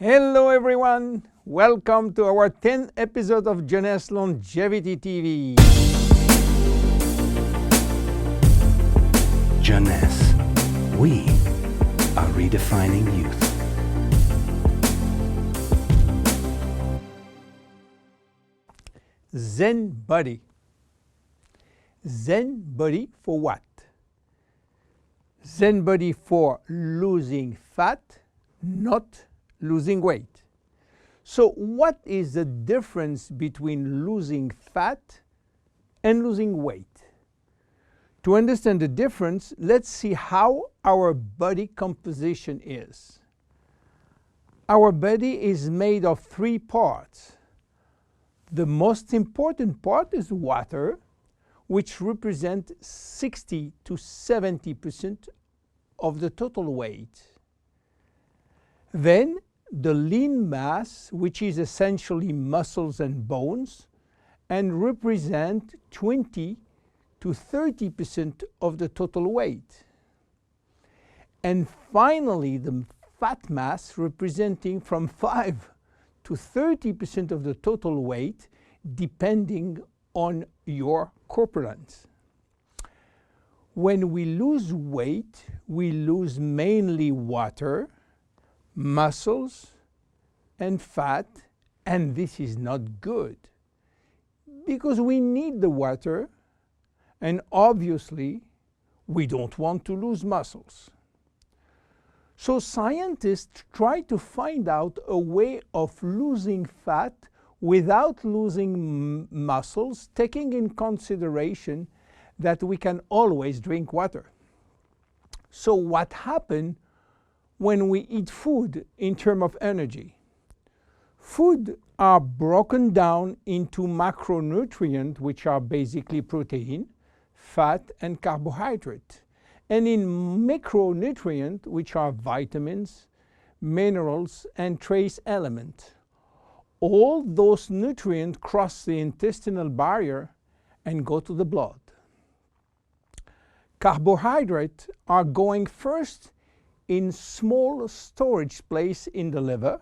Hello everyone! Welcome to our 10th episode of Jeunesse Longevity TV. Jeunesse, we are redefining youth. ZEN Bodi. ZEN Bodi for what? ZEN Bodi for losing fat, not losing weight. So what is the difference between losing fat and losing weight? To understand the difference, let's see how our body composition is. Our body is made of 3 parts. The most important part is water, which represents 60 to 70% of the total weight. Then the lean mass, which is essentially muscles and bones, and represent 20 to 30% of the total weight. And finally, the fat mass, representing from 5 to 30% of the total weight, depending on your corpulence. When we lose weight, we lose mainly water, muscles, and fat, and this is not good because we need the water, and obviously we don't want to lose muscles. So scientists try to find out a way of losing fat without losing muscles, taking in consideration that we can always drink water. So what happens when we eat food in terms of energy? Food are broken down into macronutrients, which are basically protein, fat, and carbohydrate, and in micronutrients, which are vitamins, minerals, and trace elements. All those nutrients cross the intestinal barrier and go to the blood. Carbohydrates are going first in small storage place in the liver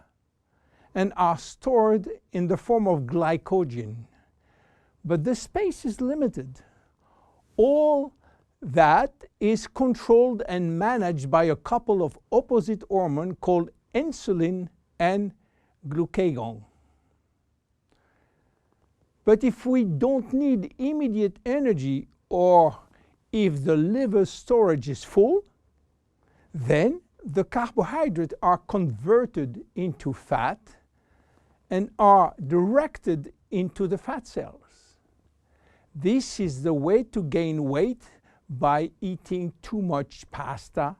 and are stored in the form of glycogen. But the space is limited. All that is controlled and managed by a couple of opposite hormones called insulin and glucagon. But if we don't need immediate energy, or if the liver storage is full, then the carbohydrates are converted into fat and are directed into the fat cells. This is the way to gain weight by eating too much pasta,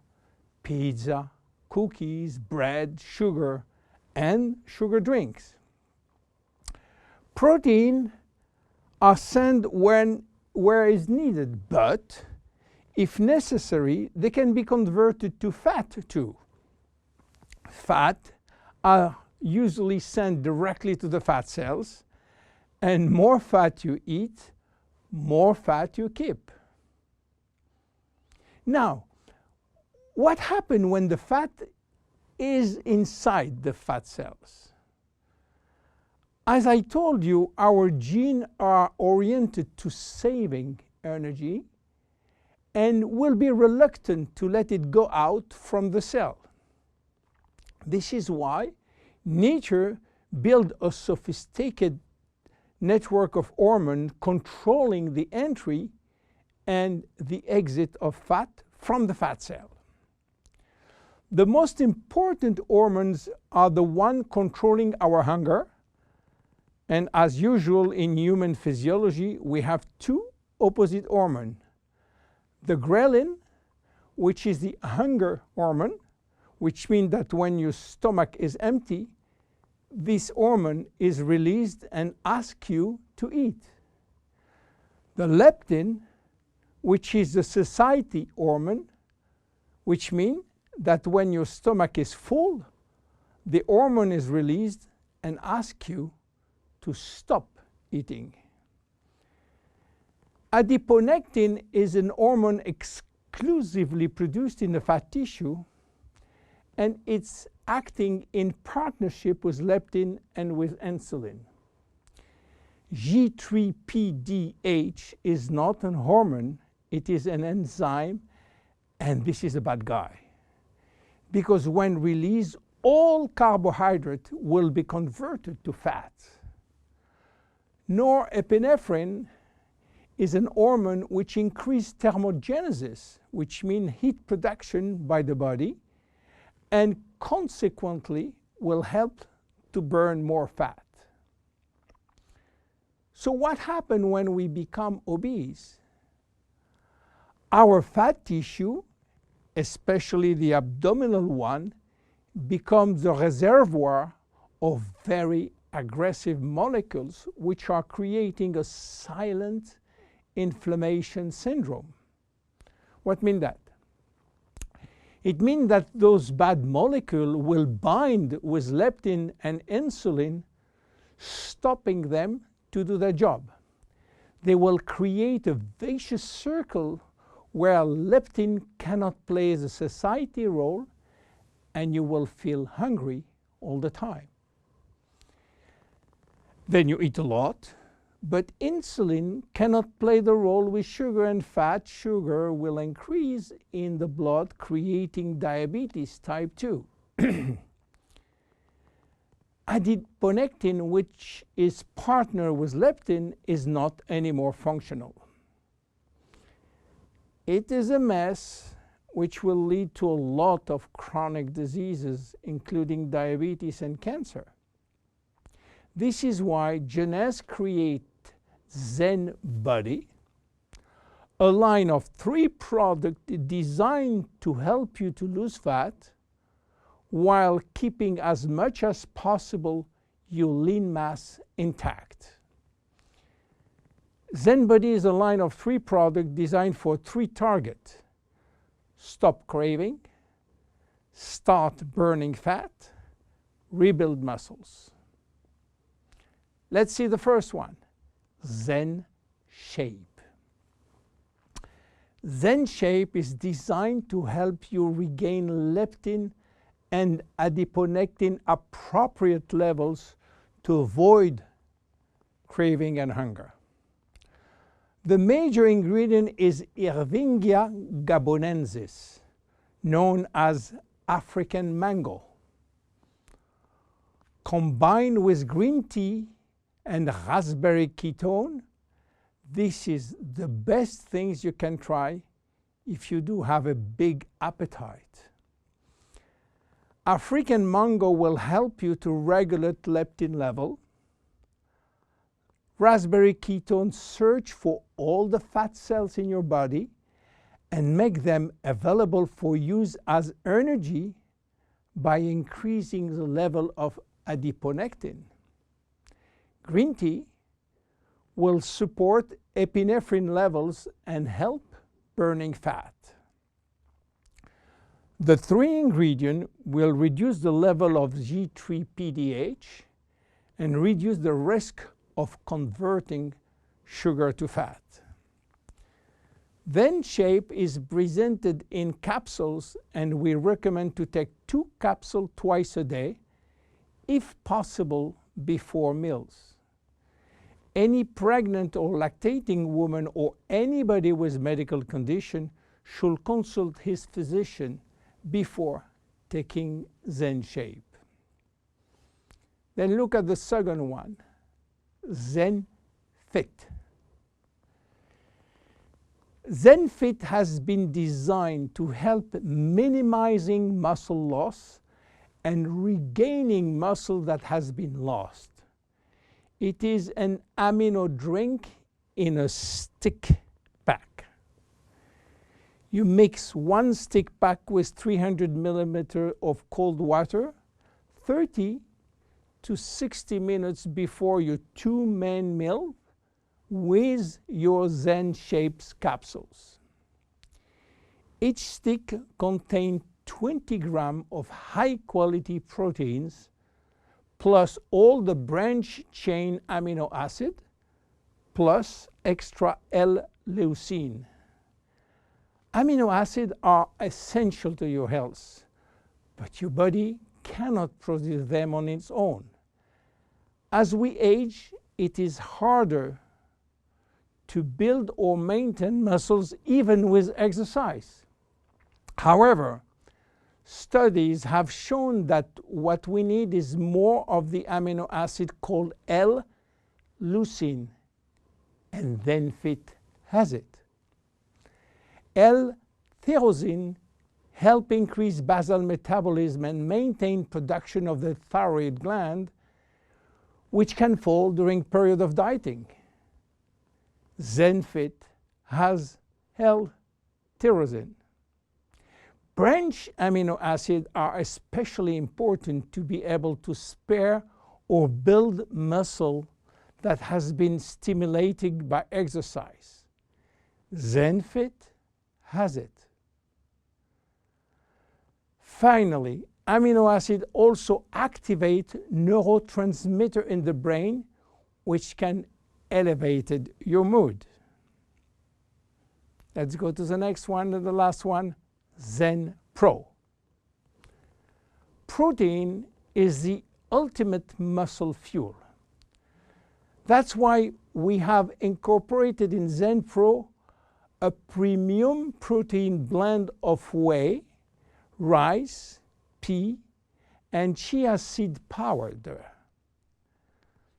pizza, cookies, bread, sugar, and sugar drinks. Protein are sent where is needed, but if necessary, they can be converted to fat too. Fat are usually sent directly to the fat cells, and more fat you eat, more fat you keep. Now, what happens when the fat is inside the fat cells? As I told you, our genes are oriented to saving energy and will be reluctant to let it go out from the cell. This is why nature built a sophisticated network of hormones controlling the entry and the exit of fat from the fat cell. The most important hormones are the ones controlling our hunger, and as usual in human physiology, we have 2 opposite hormones. The ghrelin, which is the hunger hormone, which means that when your stomach is empty, this hormone is released and asks you to eat. The leptin, which is the satiety hormone, which means that when your stomach is full, the hormone is released and asks you to stop eating. Adiponectin is an hormone exclusively produced in the fat tissue, and its acting in partnership with leptin and with insulin. G3PDH is not a hormone, it is an enzyme, and this is a bad guy. Because when released, all carbohydrate will be converted to fat. Norepinephrine is an hormone which increases thermogenesis, which means heat production by the body, and consequently will help to burn more fat. So what happens when we become obese? Our fat tissue, especially the abdominal one, becomes the reservoir of very aggressive molecules which are creating a silent inflammation syndrome. What means that? It means that those bad molecules will bind with leptin and insulin, stopping them to do their job. They will create a vicious circle where leptin cannot play the satiety role, and you will feel hungry all the time. Then you eat a lot, but insulin cannot play the role with sugar and fat. Sugar will increase in the blood, creating diabetes type 2. Adiponectin, which is partner with leptin, is not anymore functional. It is a mess which will lead to a lot of chronic diseases, including diabetes and cancer. This is why Jeunesse created ZEN Bodi, a line of 3 products designed to help you to lose fat while keeping as much as possible your lean mass intact. ZEN Bodi is a line of 3 products designed for 3 targets: stop craving, start burning fat, rebuild muscles. Let's see the first one, ZENShape. ZENShape is designed to help you regain leptin and adiponectin appropriate levels to avoid craving and hunger. The major ingredient is Ervingia gabonensis, known as African mango. Combined with green tea and raspberry ketone, this is the best things you can try if you do have a big appetite. African mango will help you to regulate leptin level. Raspberry ketone search for all the fat cells in your body and make them available for use as energy by increasing the level of adiponectin. Green tea will support epinephrine levels and help burning fat. The 3 ingredients will reduce the level of G3PDH and reduce the risk of converting sugar to fat. ZENShape is presented in capsules, and we recommend to take 2 capsules twice a day, if possible before meals. Any pregnant or lactating woman or anybody with medical condition should consult his physician before taking ZENShape. Then look at the second one, ZENFit. ZENFit has been designed to help minimizing muscle loss and regaining muscle that has been lost. It is an amino drink in a stick pack. You mix 1 stick pack with 300 milliliters of cold water 30 to 60 minutes before your 2 main meal with your ZENShape capsules. Each stick contains 20 grams of high-quality proteins plus all the branch-chain amino acid plus extra L-leucine. Amino acids are essential to your health, but your body cannot produce them on its own. As we age, it is harder to build or maintain muscles even with exercise. However, studies have shown that what we need is more of the amino acid called L-leucine, and ZENPro has it. L-tyrosine help increase basal metabolism and maintain production of the thyroid gland, which can fall during period of dieting. ZENPro has L-tyrosine. Branch amino acids are especially important to be able to spare or build muscle that has been stimulated by exercise. ZENPro has it. Finally, amino acids also activate neurotransmitter in the brain, which can elevate your mood. Let's go to the next one and the last one, ZENPro. Protein is the ultimate muscle fuel. That's why we have incorporated in ZENPro a premium protein blend of whey, rice, pea, and chia seed powder.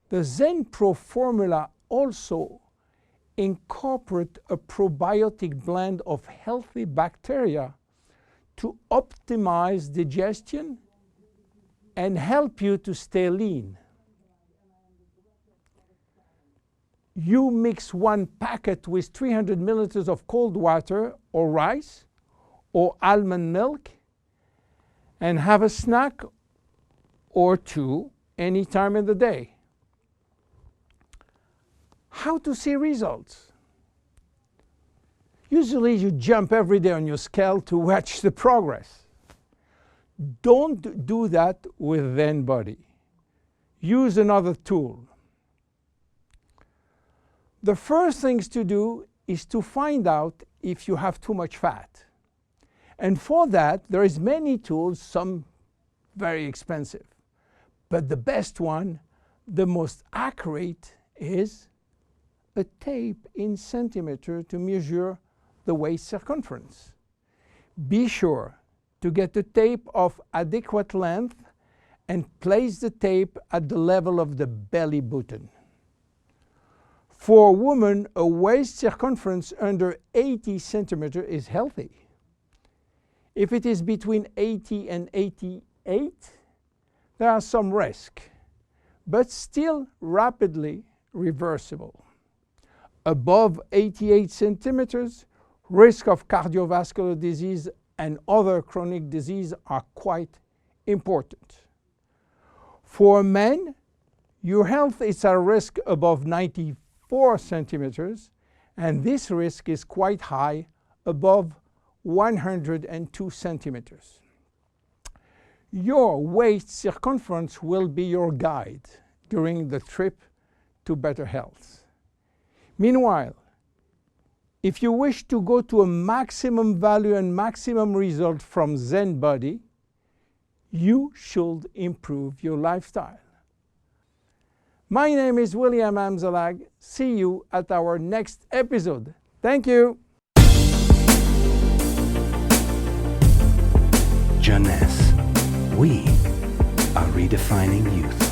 The ZENPro formula also incorporates a probiotic blend of healthy bacteria to optimize digestion and help you to stay lean. You mix one packet with 300 milliliters of cold water or rice or almond milk and have a snack or two any time in the day. How to see results? Usually you jump every day on your scale to watch the progress. Don't do that with ZEN Bodi. Use another tool. The first things to do is to find out if you have too much fat. And for that, there is many tools, some very expensive. But the best one, the most accurate, is a tape in centimeter to measure the waist circumference. Be sure to get a tape of adequate length and place the tape at the level of the belly button. For a woman, a waist circumference under 80 centimeters is healthy. If it is between 80 and 88, there are some risk, but still rapidly reversible. Above 88 centimeters, risk of cardiovascular disease and other chronic disease are quite important. For men, your health is at risk above 94 centimeters, and this risk is quite high, above 102 centimeters. Your waist circumference will be your guide during the trip to better health. Meanwhile, if you wish to go to a maximum value and maximum result from ZEN Bodi, you should improve your lifestyle. My name is William Amzalag. See you at our next episode. Thank you. Jeunesse, we are redefining youth.